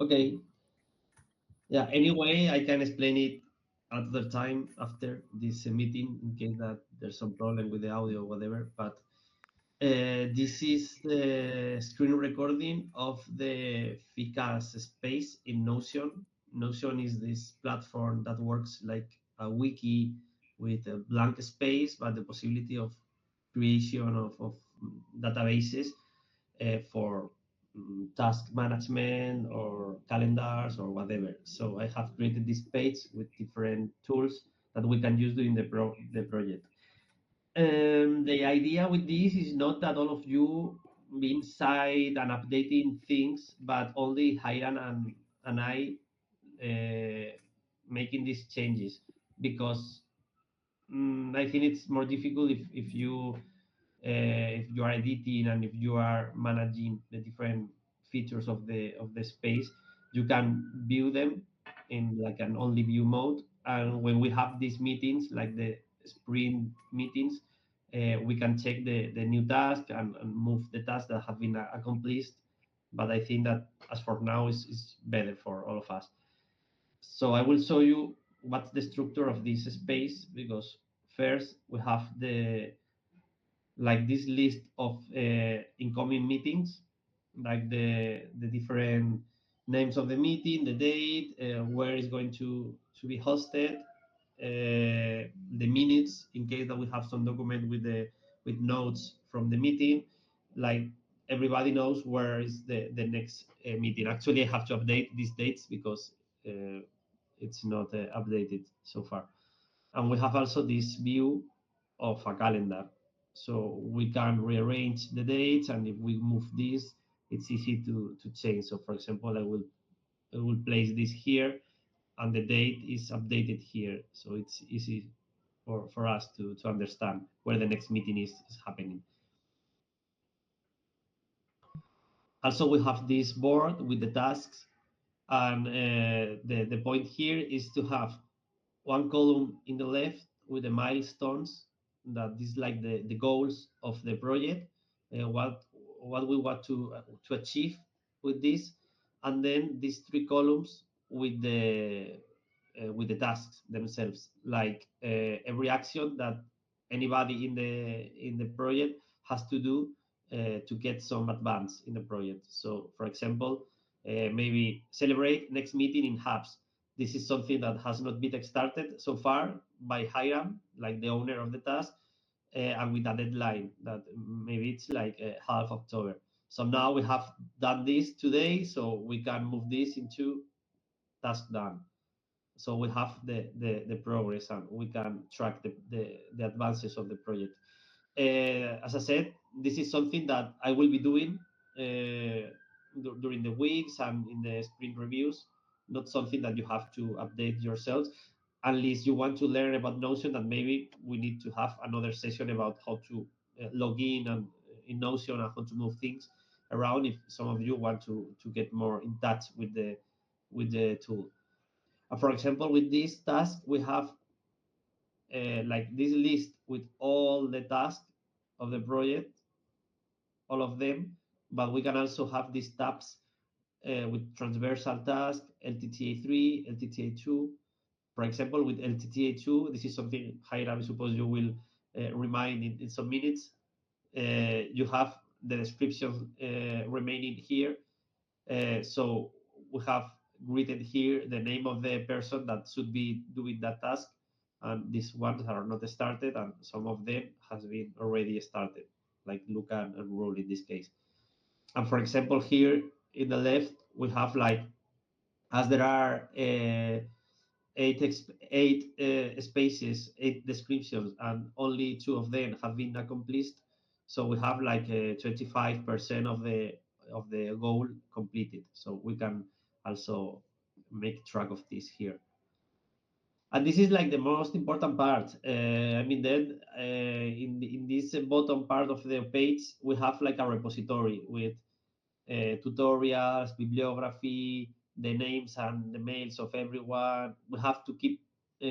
Okay. Yeah. Anyway, I can explain it at the time after this meeting in case that there's some problem with the audio or whatever. But this is the screen recording of the FICAS space in Notion. Notion is this platform that works like a wiki with a blank space, but the possibility of creation of databases for task management or calendars or whatever. So I have created this page with different tools that we can use during the project. The idea with this is not that all of you be inside and updating things, but only Hiram and I making these changes because I think it's more difficult if you are editing and if you are managing the different features of the space. You can view them in like an only view mode, and when we have these meetings like the sprint meetings, we can check the new task and move the tasks that have been accomplished. But I think that as for now is better for all of us. So I will show you what's the structure of this space, because first we have the like this list of incoming meetings, like the different names of the meeting, the date, where it's going to be hosted, the minutes in case that we have some document with notes from the meeting, like everybody knows where is the next meeting. Actually, I have to update these dates because it's not updated so far. And we have also this view of a calendar. So we can rearrange the dates, and if we move this, it's easy to change. So for example, I will place this here, and the date is updated here. So it's easy for us to understand where the next meeting is happening. Also, we have this board with the tasks, and the point here is to have one column in the left with the milestones, that is like the goals of the project, what we want to achieve with this, and then these three columns with the tasks themselves, like every action that anybody in the project has to do to get some advance in the project. So, for example, maybe celebrate next meeting in hubs. This is something that has not been started so far by Hiram, like the owner of the task, and with a deadline that maybe it's like half October. So now we have done this today, so we can move this into task done. So we have the progress, and we can track the advances of the project. As I said, this is something that I will be doing during the weeks and in the sprint reviews, not something that you have to update yourselves, unless you want to learn about Notion, and maybe we need to have another session about how to log in and in Notion and how to move things around if some of you want to get more in touch with the tool. For example, with this task, we have like this list with all the tasks of the project, all of them, but we can also have these tabs with transversal task, LTTA3, LTTA2. For example, with LTTA2, this is something, Hiram, I suppose you will remind in some minutes. You have the description remaining here. So we have written here the name of the person that should be doing that task, and these ones are not started, and some of them has been already started, like Luca and Rule in this case. And for example, here in the left, we have like, as there are eight spaces, eight descriptions, and only two of them have been accomplished. So we have like 25% of the goal completed. So we can also make track of this here. And this is like the most important part. I mean, then in this bottom part of the page, we have like a repository with tutorials, bibliography, the names and the mails of everyone. We have to keep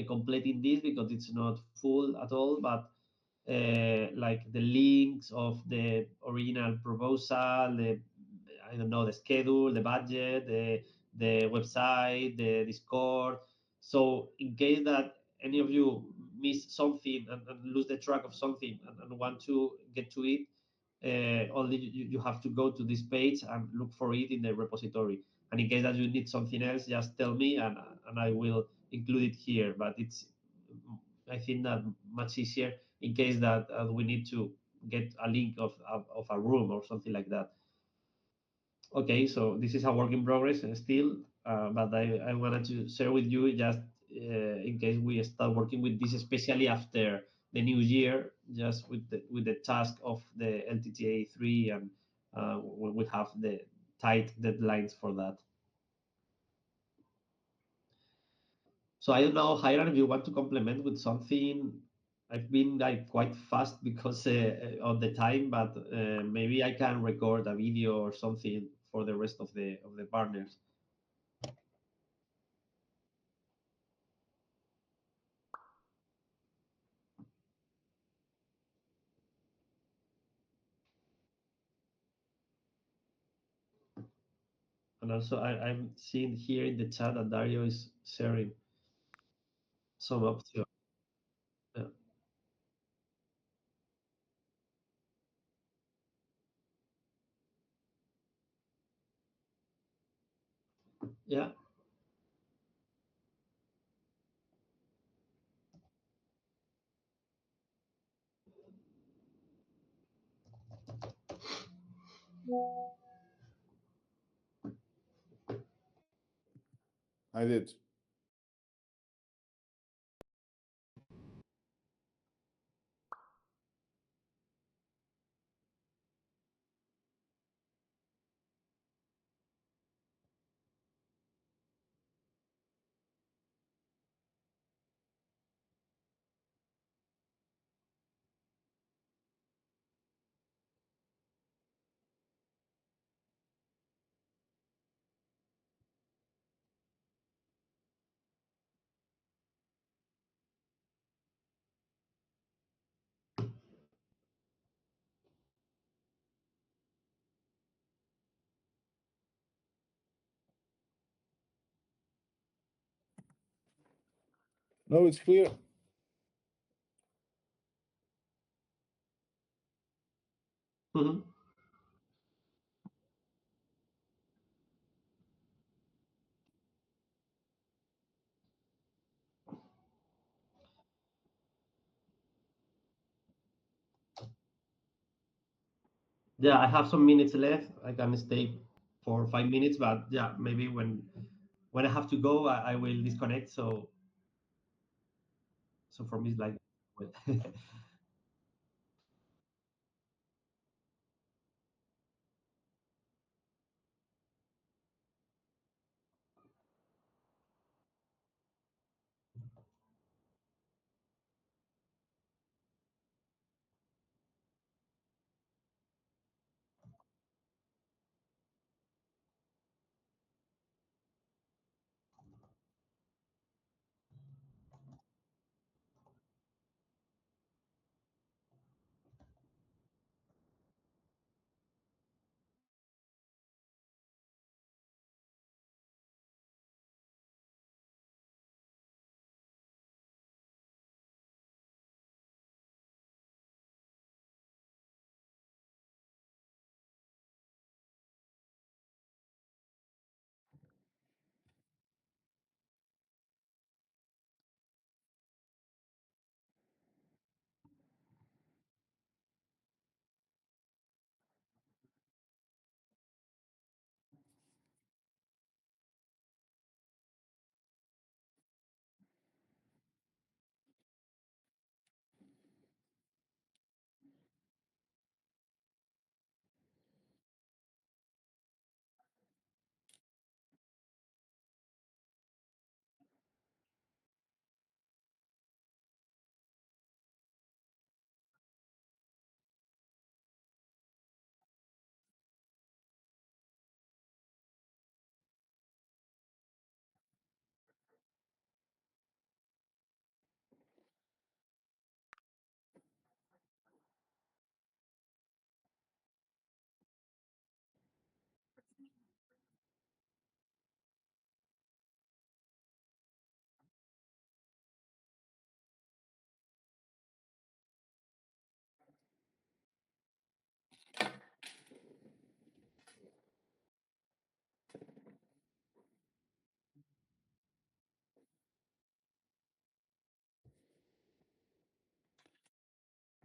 completing this because it's not full at all, but like the links of the original proposal, I don't know, the schedule, the budget, the website, the Discord. So in case that any of you miss something and lose the track of something and want to get to it, only you have to go to this page and look for it in the repository. And in case that you need something else, just tell me and I will include it here. But it's, I think, that much easier in case that we need to get a link of a room or something like that. Okay, so this is a work in progress still, but I wanted to share with you just in case we start working with this, especially after the new year, just with the task of the LTTA 3 and when we have the tight deadlines for that. So I don't know, Hiram, if you want to complement with something. I've been like quite fast because of the time, but maybe I can record a video or something for the rest of the partners. And also, I'm seeing here in the chat that Dario is sharing some options. Yeah. Yeah. I did. No, it's clear. Mhm. Yeah, I have some minutes left. I can stay for 5 minutes, but yeah, maybe when I have to go, I will disconnect. So for me, it's like, well,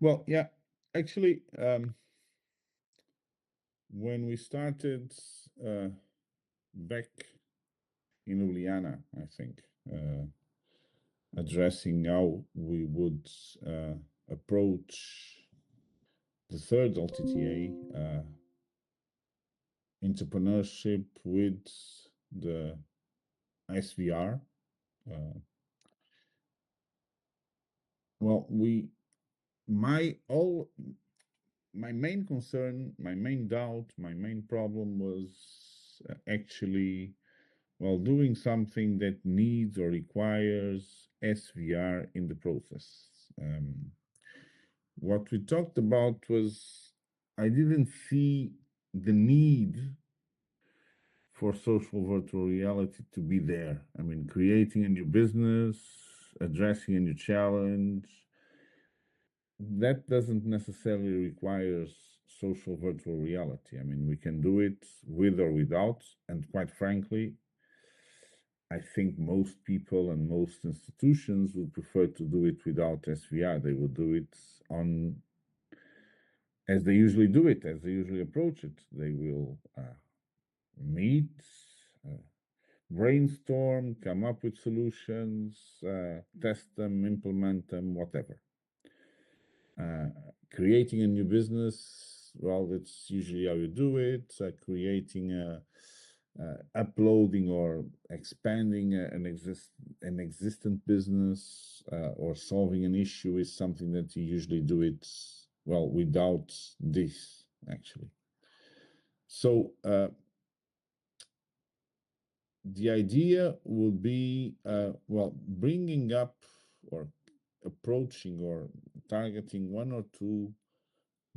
Well, yeah, actually, when we started back in Uliana, I think, addressing how we would approach the third LTTA, entrepreneurship with the SVR. Well, my main concern, my main doubt, my main problem was actually, well, doing something that needs or requires SVR in the process. What we talked about was I didn't see the need for social virtual reality to be there. I mean, creating a new business, addressing a new challenge, that doesn't necessarily require social virtual reality. I mean, we can do it with or without, and quite frankly, I think most people and most institutions would prefer to do it without SVR. They will do it on as they usually do it, as they usually approach it. They will meet, uh, brainstorm, come up with solutions, test them, implement them, whatever. Uh, Creating a new business, well, that's usually how you do it. Creating uploading or expanding an existent business or solving an issue is something that you usually do it well without this actually. So the idea would be well, bringing up or approaching or targeting one or two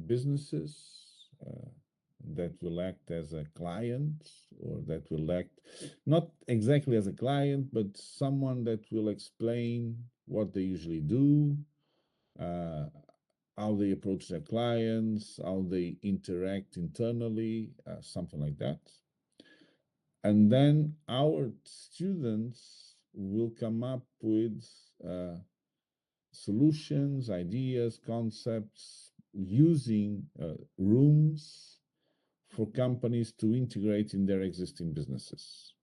businesses that will act as a client or that will act not exactly as a client, but someone that will explain what they usually do, uh, how they approach their clients, how they interact internally, something like that. And then our students will come up with solutions, ideas, concepts using rooms for companies to integrate in their existing businesses.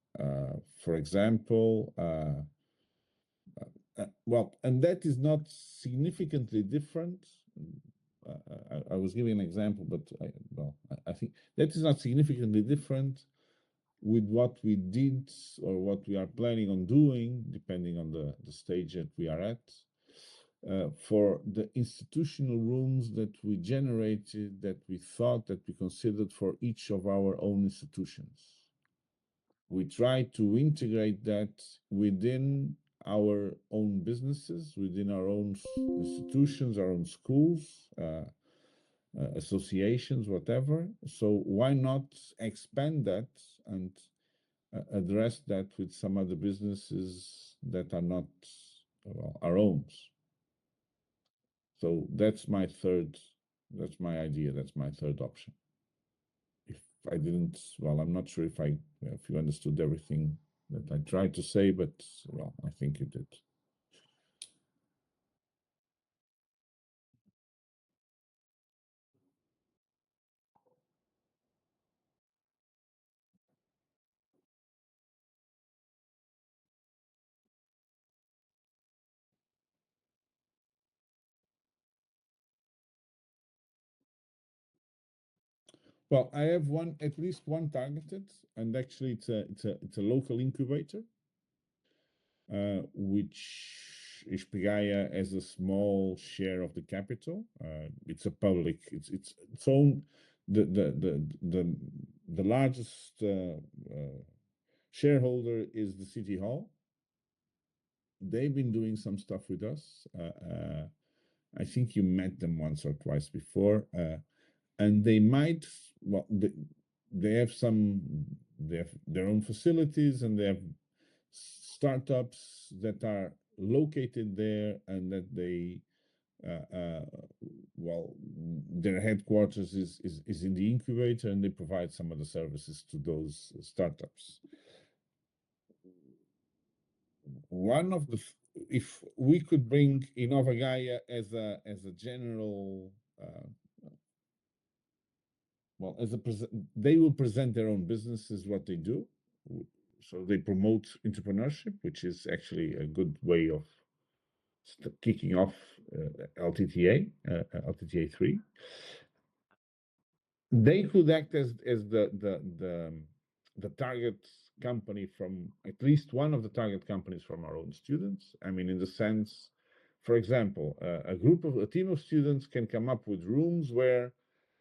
For example, well, and that is not significantly different. I was giving an example, but I think that is not significantly different with what we did or what we are planning on doing, depending on the stage that we are at, for the institutional rooms that we generated, that we thought, that we considered for each of our own institutions. We try to integrate that within our own businesses, within our own institutions, our own schools, associations, whatever. So why not expand that and address that with some other businesses that are not our own? So that's my idea, that's my third option. If I didn't, well, I'm not sure if you understood everything that I tried to say, but well, I think you did. Well, I have at least one targeted, and actually it's a local incubator, which Inovagaya has a small share of the capital. It's a public. It's own the largest shareholder is the city hall. They've been doing some stuff with us. I think you met them once or twice before, and they might. Well, they have their own facilities, and they have startups that are located there, and that they well, their headquarters is in the incubator, and they provide some of the services to those startups. One of the if we could bring Inovagaya as a general, well, as a they will present their own businesses, what they do. So they promote entrepreneurship, which is actually a good way of kicking off LTTA, LTTA 3. They could act as the target company from at least one of the target companies from our own students. I mean, in the sense, for example, a team of students can come up with rooms where,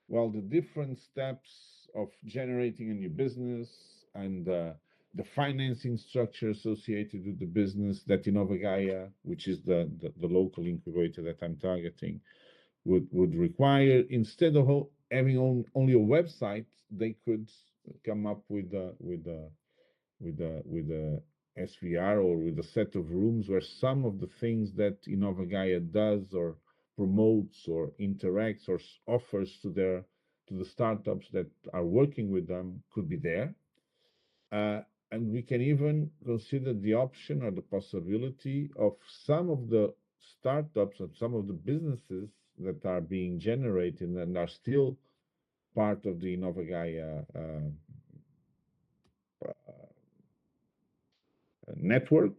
well, the different steps of generating a new business and the financing structure associated with the business that Inovagaya, which is the local incubator that I'm targeting, would require. Instead of having only a website, they could come up with a SVR or with a set of rooms where some of the things that Inovagaya does or promotes or interacts or offers to the startups that are working with them could be there. And we can even consider the option or the possibility of some of the startups and some of the businesses that are being generated and are still part of the Inovagaya network.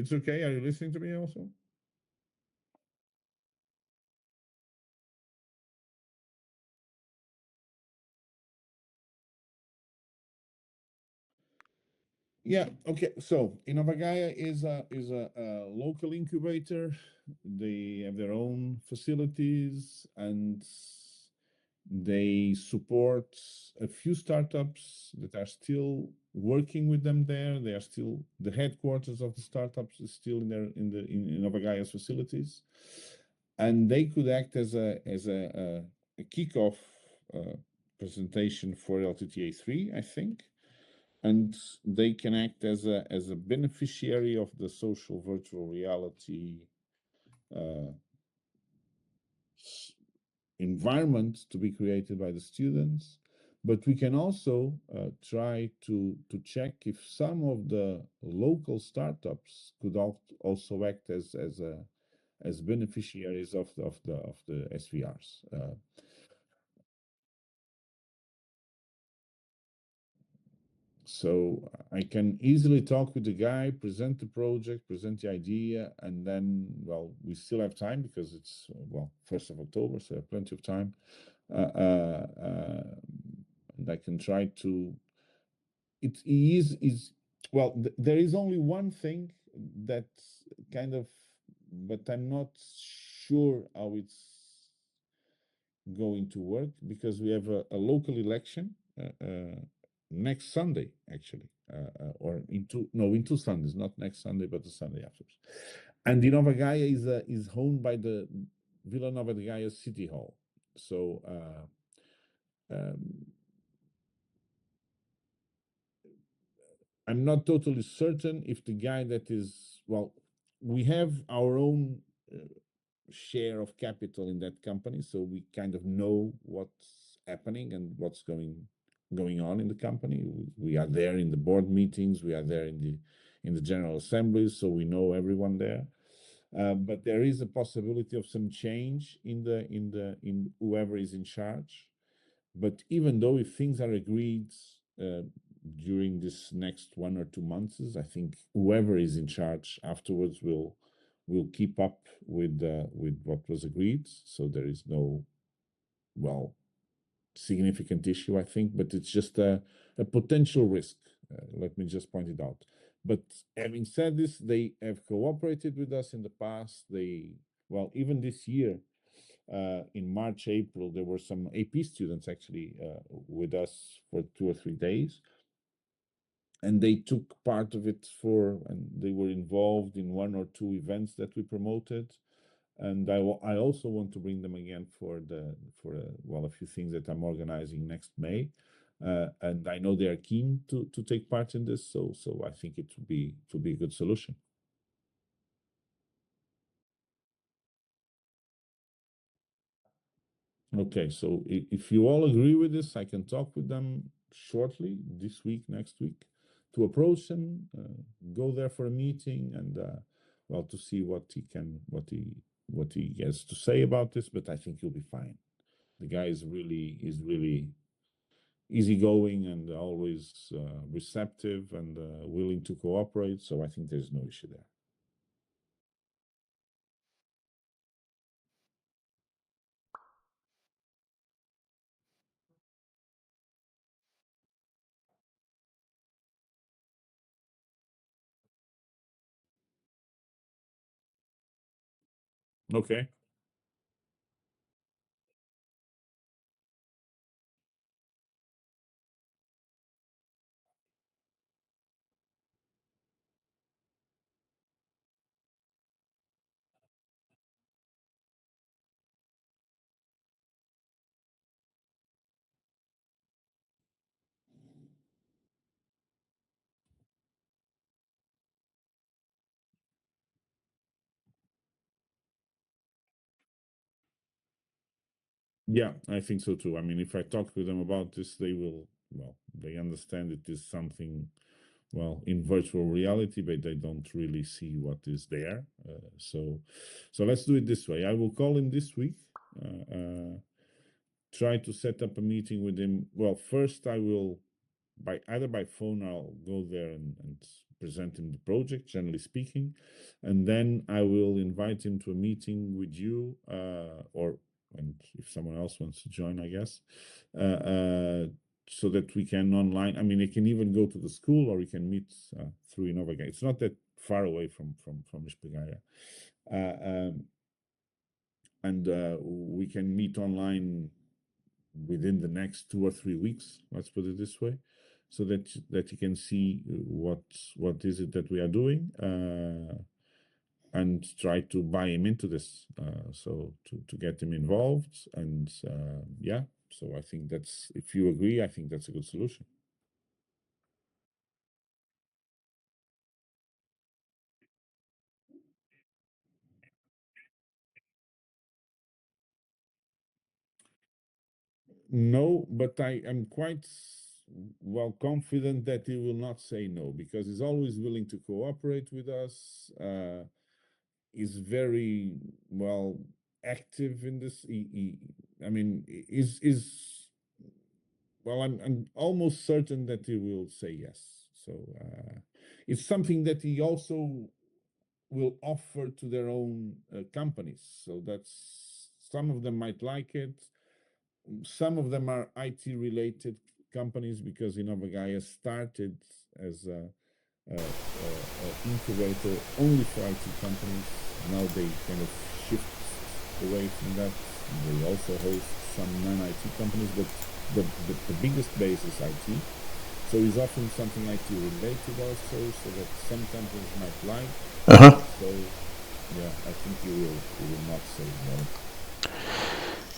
It's okay. Are you listening to me also? Yeah. Okay. So Inovagaya is a local incubator. They have their own facilities and they support a few startups that are still working with them there. They are still the headquarters of the startups is still in Inovagaya's facilities, and they could act as a kickoff uh, presentation for LTTA 3, I think, and they can act as a beneficiary of the social virtual reality uh, environment to be created by the students. But we can also try to check if some of the local startups could also act as beneficiaries of the SVRs. So I can easily talk with the guy, present the project, present the idea, and then, well, we still have time because it's, well, 1st of October, so I have plenty of time. And I can try to. It is well. There is only one thing that kind of, but I'm not sure how it's going to work because we have a local election next Sunday, actually, or in 2 Sundays, not next Sunday, but the Sunday afterwards. And Inovagaya is owned by the Vila Nova de Gaia City Hall. So um, I'm not totally certain if the guy that is, well, we have our own share of capital in that company, so we kind of know what's happening and what's going on in the company. We are there in the board meetings, we are there in the general assemblies, so we know everyone there. But there is a possibility of some change in whoever is in charge. But even though if things are agreed during this next 1 or 2 months, I think whoever is in charge afterwards will keep up with what was agreed. So there is no, well, significant issue, I think, but it's just a potential risk. Let me just point it out. But having said this, they have cooperated with us in the past. Well, even this year, in March, April, there were some AP students actually with us for 2 or 3 days, and they took part of it and they were involved in 1 or 2 events that we promoted. And I also want to bring them again for a few things that I'm organizing next May, and I know they are keen to take part in this. So I think it would be a good solution. Okay, so if you all agree with this, I can talk with them shortly this week, next week, to approach them, go there for a meeting, and well, to see what he has to say about this. But I think he'll be fine. The guy is really easygoing and always receptive and willing to cooperate. So I think there's no issue there. Okay. Yeah, I think so too. I mean, if I talk with them about this, they understand it is something, well, in virtual reality, but they don't really see what is there. So let's do it this way. I will call him this week, try to set up a meeting with him. Well, first I will, either by phone, I'll go there and present him the project, generally speaking, and then I will invite him to a meeting with you, and if someone else wants to join, I guess, so that we can online. I mean, he can even go to the school, or we can meet through Inovagaya. It's not that far away from Inovagaya, and we can meet online within the next 2 or 3 weeks. Let's put it this way, so that you can see what is it that we are doing, and try to buy him into this. So to get him involved, and yeah. So I think if you agree, I think that's a good solution. No, but I am quite well confident that he will not say no, because he's always willing to cooperate with us. Is very well active in this. I mean, is well. I'm almost certain that he will say yes. So it's something that he also will offer to their own companies. So that's, some of them might like it. Some of them are IT related companies, because Inovagaya started as a incubator only for IT companies. Now they kind of shift away from that. They also host some non-IT companies, but the biggest base is IT. So he's offering something IT related also, so that some companies might like. So yeah, I think you will not say no.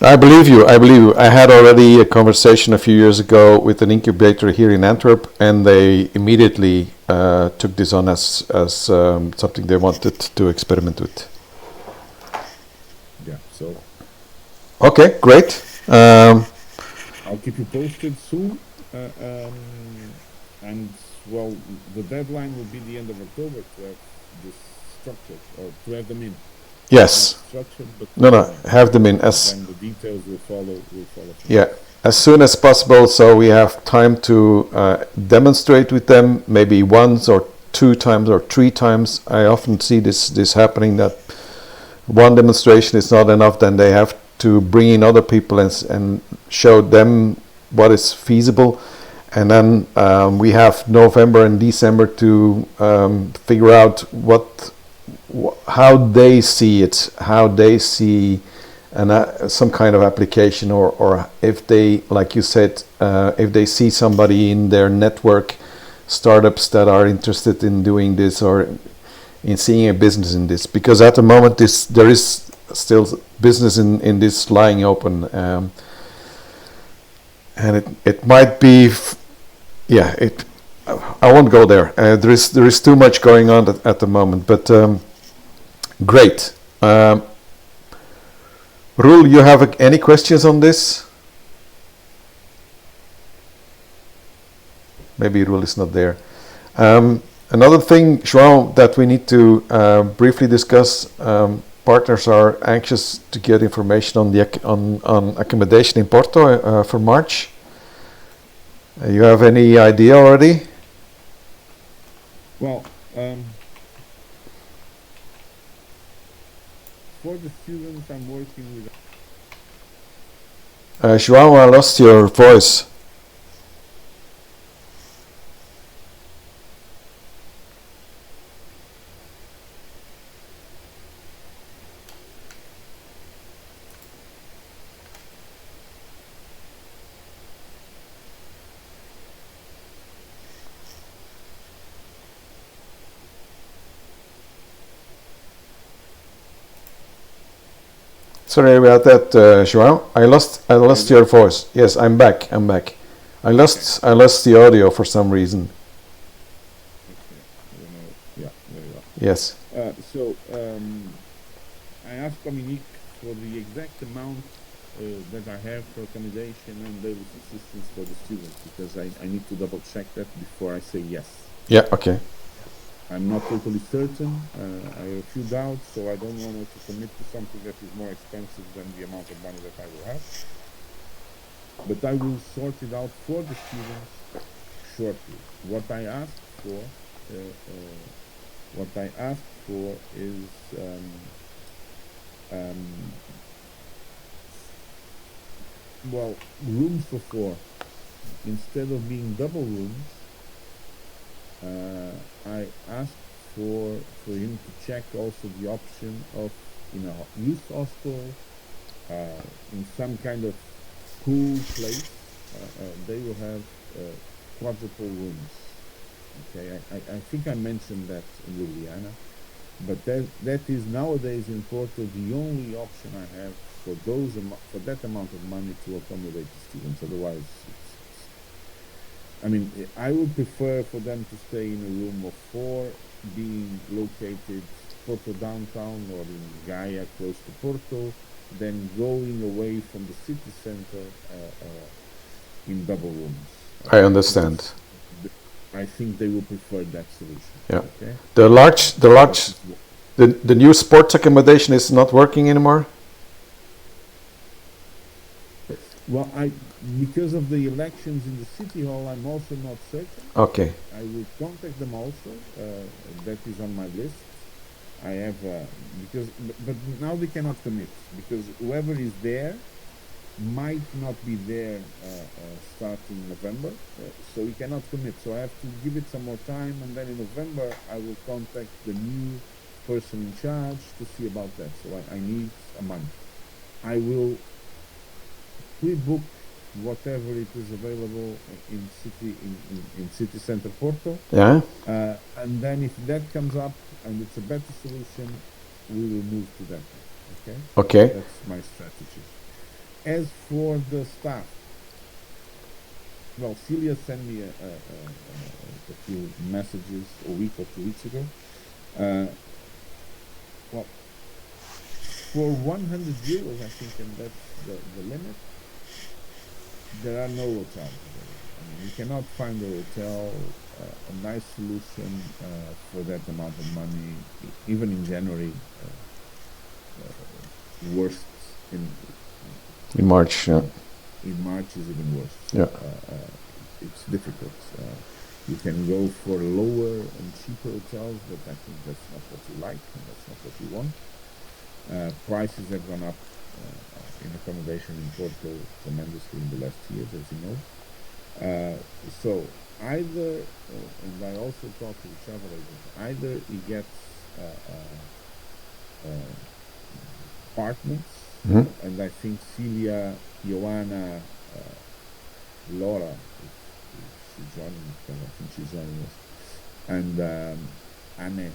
I believe you. I believe you. I had already a conversation a few years ago with an incubator here in Antwerp, and they immediately took this on as something they wanted to experiment with. Yeah. So. Okay, great. I'll keep you posted soon, and well, the deadline will be the end of October to have this structured, or to have them in. Yes. Not structured, but No, have them in as. Then the details will follow. From Yeah, as soon as possible, so we have time to demonstrate with them, maybe once or 2 times or 3 times. I often see this happening, that one demonstration is not enough, then they have to bring in other people and show them what is feasible. And then we have November and December to figure out how they see it, how they see some kind of application, or if they, like you said, if they see somebody in their network, startups that are interested in doing this or in seeing a business in this. Because at the moment there is still business in this lying open, and it might be I won't go there. There is too much going on at the moment, but great. Roel, you have any questions on this? Maybe Roel is not there. Another thing, João, that we need to briefly discuss. Partners are anxious to get information on accommodation in Porto for March. You have any idea already? Well, for the students, I'm working with. João, I lost your voice. Sorry about that, João. I lost your voice. Yes, I'm back. I lost the audio for some reason. Yeah, very well. Yes. So I asked Dominique for the exact amount that I have for accommodation and daily subsistence for the students, because I need to double check that before I say yes. Yeah. Okay. I'm not totally certain. I have a few doubts, so I don't want to commit to something that is more expensive than the amount of money that I will have. But I will sort it out for the students shortly. What I asked for is rooms for 4. Instead of being double rooms, I asked for him to check also the option of youth hostel, in some kind of cool place. They will have quadruple rooms. Okay, I think I mentioned that in Ljubljana, but that is nowadays in Porto the only option I have for that amount of money to accommodate the students. Otherwise, I would prefer for them to stay in a room of 4, being located Porto downtown or in Gaia, close to Porto, than going away from the city center in double rooms. I understand. I think they will prefer that solution. Yeah. Okay? The new sports accommodation is not working anymore? Well, because of the elections in the city hall, I'm also not certain. Okay. I will contact them also. That is on my list. I have but now they cannot commit, because whoever is there might not be there starting November, so we cannot commit. So I have to give it some more time, and then in November I will contact the new person in charge to see about that. So I need a month. I will pre-book whatever it is available in city center Porto. Yeah. And then if that comes up and it's a better solution, we will move to that. Okay. Okay. That's my strategy. As for the staff, well, Celia sent me a few messages a week or 2 weeks ago. Well, for 100 euros, I think, and that's the limit, there are no hotels. mean, you cannot find a hotel, a nice solution for that amount of money, even in January. Worst In March, yeah. in March is even worse. Yeah. It's difficult. You can go for lower and cheaper hotels, but I think that's not what you like and that's not what you want. Prices have gone up in accommodation in Porto tremendously in the last years, as you know. So either, and I also talk to the travel agent, either he gets apartments, and I think Celia, Joanna, Laura, she's joining us, I think she's joining us, and Anne,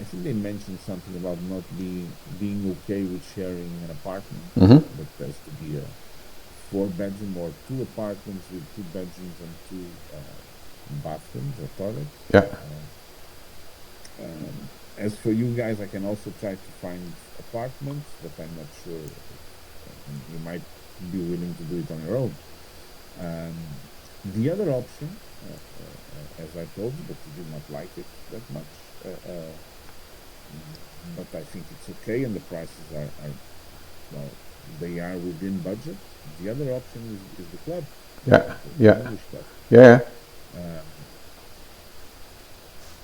I think they mentioned something about not being okay with sharing an apartment, but there's to be a 4-bedroom or 2 apartments with 2 bedrooms and 2 bathrooms or toilets. Yeah. As for you guys, I can also try to find apartments, but I'm not sure. You might be willing to do it on your own. The other option, as I told you, but you did not like it that much, but I think it's okay, and the prices are well, they are within budget. The other option is the club. Yeah, the yeah, English club. yeah.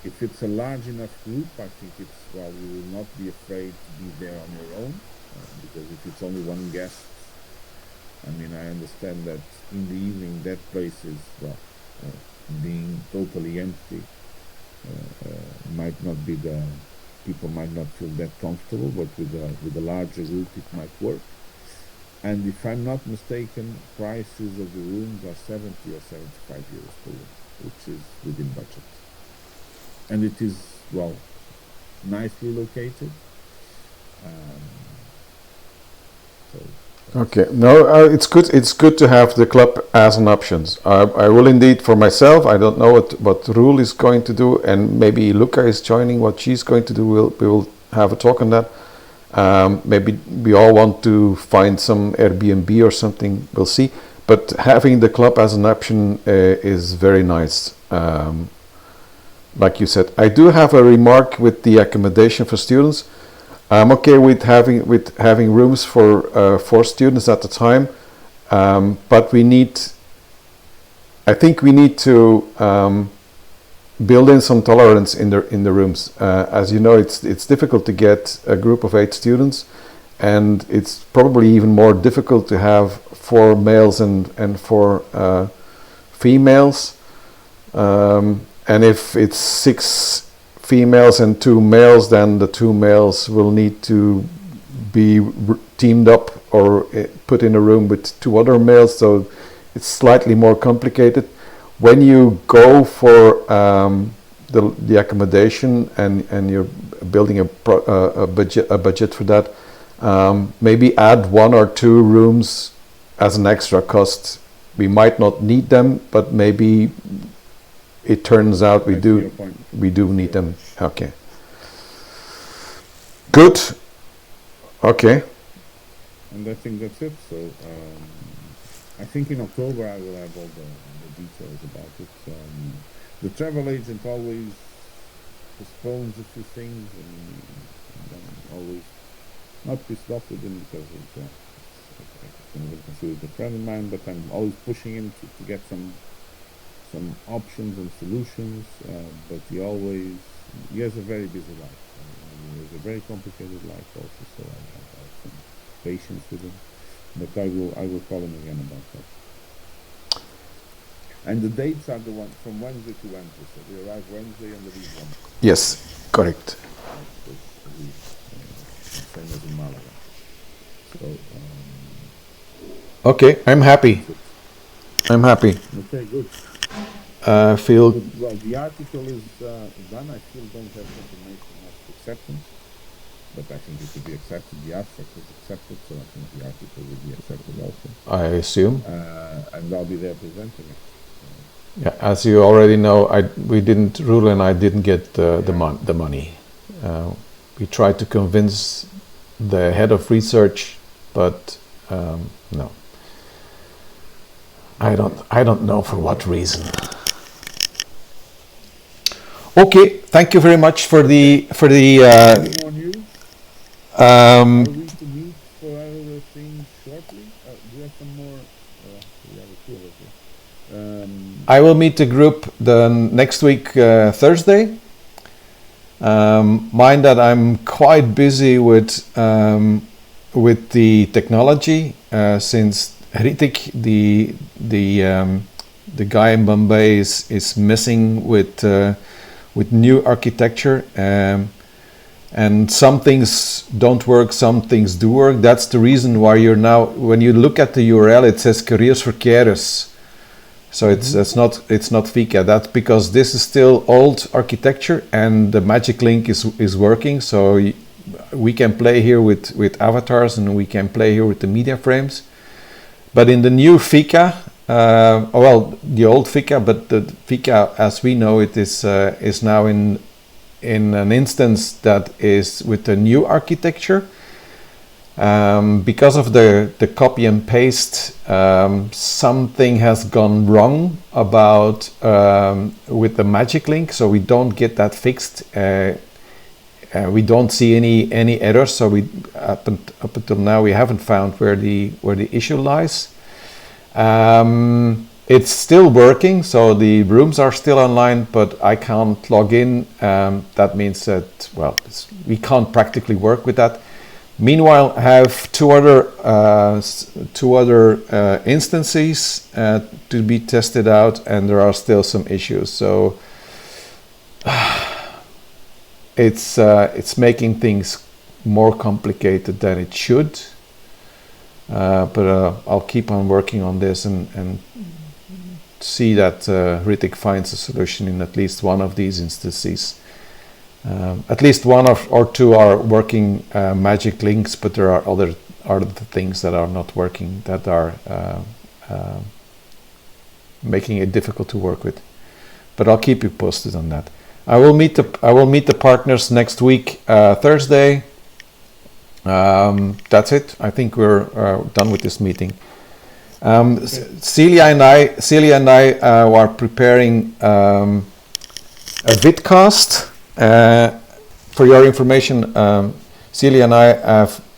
If it's a large enough group, I think it's, well, you will not be afraid to be there on your own, because if it's only one guest, I mean, I understand that in the evening that place is, well, being totally empty, might not be people might not feel that comfortable, but with a larger group it might work. And if I'm not mistaken, prices of the rooms are 70 or 75 euros per room, which is within budget. And it is, well, nicely located. Okay. No, it's good. It's good to have the club as an option. I will indeed for myself. I don't know what Roel is going to do, and maybe Luca is joining. What she's going to do, we will have a talk on that. Maybe we all want to find some Airbnb or something. We'll see. But having the club as an option is very nice. Like you said, I do have a remark with the accommodation for students. I'm okay with having rooms for 4 students at a time, but I think we need to build in some tolerance in the rooms. As you know, it's difficult to get a group of 8 students, and it's probably even more difficult to have 4 males and 4 females. And if it's 6 females and 2 males, then the 2 males will need to be teamed up or put in a room with 2 other males, so it's slightly more complicated. When you go for the accommodation and you're building a budget for that, maybe add 1 or 2 rooms as an extra cost. We might not need them, but maybe it turns out we do need them. Okay. Good. Okay. And I think that's it. So I think in October I will have all the details about it. The travel agent always postpones a few things, and I'm always not pissed off with him because I can consider it a friend of mine, but I'm always pushing him to get some options and solutions, but he has a very busy life. He has a very complicated life also, so I have some patience with him. But I will call him again about that. And the dates are the one from Wednesday to Wednesday. So we arrive Wednesday and we leave Wednesday. Yes, correct. Same as in Malaga. So. Okay, I'm happy. Okay, good. Feel. Well, the article is done. I still don't have confirmation of acceptance, but I think it will be accepted. The abstract is accepted, so I think the article will be accepted also. I assume. And I'll be there presenting it. Yeah, as you already know, Roel and I didn't get the money. We tried to convince the head of research, but no. I don't know for what reason. Okay, thank you very much for the Any more news? Are um, we to meet for other things shortly? Do you have some more? We have a few of us here. I will meet the group the next week Thursday. Mind that I'm quite busy with the technology since Hritik, the guy in Bombay, is messing with new architecture, and some things don't work, some things do work. That's the reason why you're now, when you look at the URL, it says careers for carers. So it's not Fika. That's because this is still old architecture, and the magic link is working. So we can play here with avatars, and we can play here with the media frames. But in the new Fika, the old Fika, but the Fika as we know it is now in an instance that is with the new architecture. Because of the copy and paste, something has gone wrong about with the magic link, so we don't get that fixed. We don't see any errors, so we up until now we haven't found where the issue lies. It's still working, so the rooms are still online, but I can't log in. That means that we can't practically work with that. Meanwhile, I have two other instances to be tested out, and there are still some issues. So it's making things more complicated than it should. But I'll keep on working on this and see that Hritik finds a solution in at least one of these instances. At least one or two are working magic links, but there are other things that are not working, that are making it difficult to work with. But I'll keep you posted on that. I will meet the partners next week, Thursday. That's it. I think we're done with this meeting. Celia and I are preparing a vidcast. For your information, Celia and I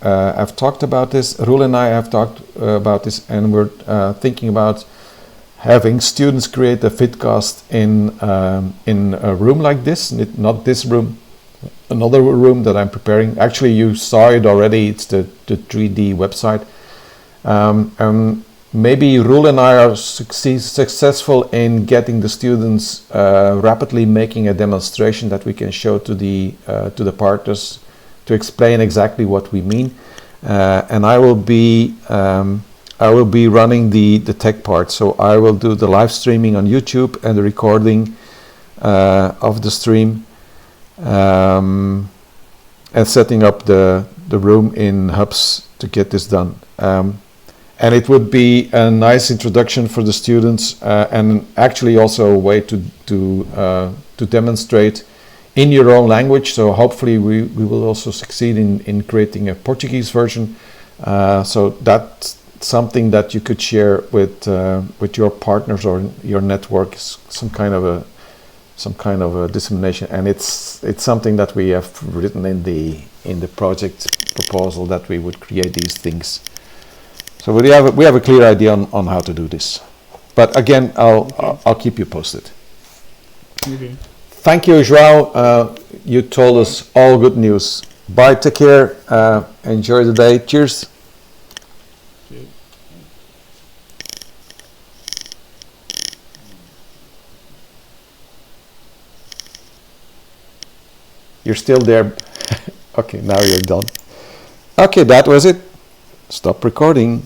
have talked about this. Roel and I have talked about this, and we're thinking about having students create a vidcast in a room like this. Not this room, another room that I'm preparing. Actually, you saw it already. It's the 3D website. Maybe Roel and I are successful in getting the students rapidly making a demonstration that we can show to the partners to explain exactly what we mean. And I will be running the tech part. So I will do the live streaming on YouTube and the recording of the stream, and setting up the room in Hubs to get this done. And it would be a nice introduction for the students, and actually also a way to demonstrate in your own language. So hopefully we will also succeed in creating a Portuguese version. So that's something that you could share with your partners or your network, some kind of a dissemination. And it's something that we have written in the project proposal, that we would create these things. So we have a clear idea on how to do this. But again, I'll keep you posted. Okay. Thank you, João. You told us all good news. Bye. Take care. Enjoy the day. Cheers. Cheers. You're still there. Okay, now you're done. Okay, that was it. Stop recording.